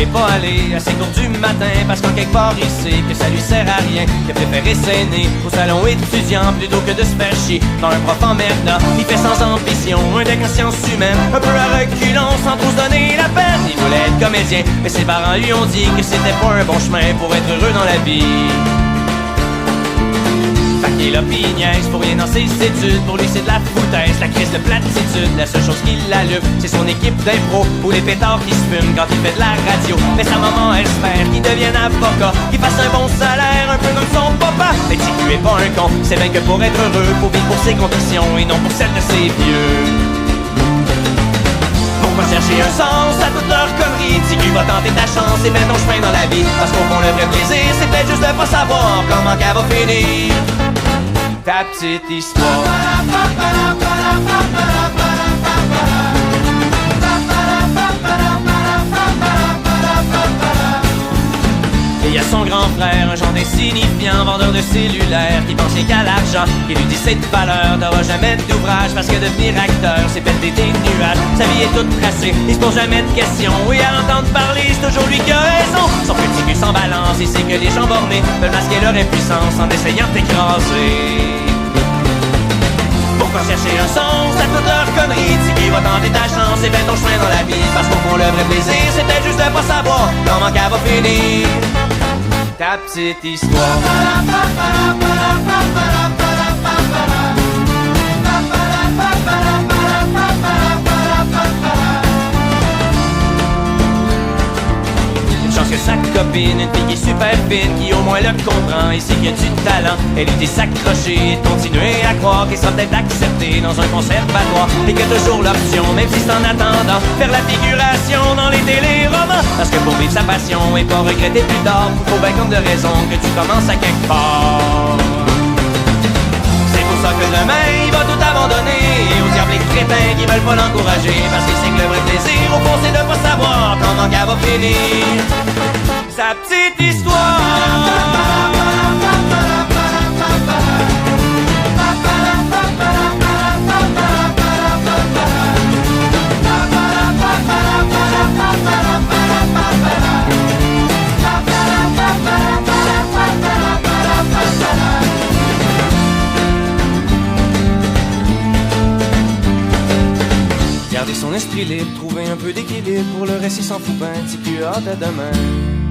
est pas allé à ses cours du matin parce qu'en quelque part il sait que ça lui sert à rien, qu'il a préféré s'aîner au salon étudiant plutôt que de se faire chier dans un prof emmerdant. Il fait sans ambition un deck en sciences humaines, un peu à reculons sans trop se donner la peine. Il voulait être comédien, mais ses parents lui ont dit que c'était pas un bon chemin pour être heureux dans la vie. Fait qu'il a pis niaise pour rien dans ses études. Pour lui c'est de la foutaise, la crise de platitude. La seule chose qui l'allume, c'est son équipe d'impro ou les pétards qui se fument quand il fait de la radio. Mais sa maman espère qu'il devienne avocat, qu'il fasse un bon salaire, un peu comme son papa. Mais si tu es pas un con, c'est bien que pour être heureux, faut vivre pour ses convictions et non pour celles de ses vieux. Pourquoi chercher un sens à toute leur connerie? Si tu vas tenter ta chance et mets ton chemin dans la vie. Parce qu'au fond le vrai plaisir, c'est peut-être juste de pas savoir comment qu'elle va finir ta petite histoire. Et il y a son grand frère, un genre d'insignifiant, vendeur de cellulaire, qui pense rien qu'à l'argent, qui lui dit c'est de valeur, t'auras jamais d'ouvrage, parce que devenir acteur, c'est péter des nuages. Sa vie est toute tracée, il se pose jamais de questions, oui à l'entendre parler, c'est toujours lui qui a raison. Son petit cul sans balance, il sait que les gens bornés veulent masquer leur impuissance en essayant de t'écraser. Pourquoi chercher un sens à toute leur connerie? Si qui va tenter ta chance et mets ton chemin dans la vie. Parce qu'au fond le vrai plaisir, c'est peut-être juste de pas savoir comment qu'elle va finir ta petite histoire. Chance que sa copine, une fille qui est super fine, qui au moins le comprend et sait qu'il y a du talent. Elle lui dit s'accrocher et de continuer à croire qu'il sera peut-être accepté dans un conservatoire. Et que toujours l'option, même si c'est en attendant, faire la figuration dans les téléromans. Parce que pour vivre sa passion et pas regretter plus tard, faut bien compte de raison que tu commences à quelque part. C'est pour ça que demain il va tout abandonner et aux diables les crétins qui veulent pas l'encourager. Parce qu'il sait que le vrai plaisir au fond c'est de pas savoir comment qu'elle va finir sa petite histoire. Garder son esprit libre, trouver un peu d'équilibre, pour le reste il s'en fout ben, petit cul hâte à demain.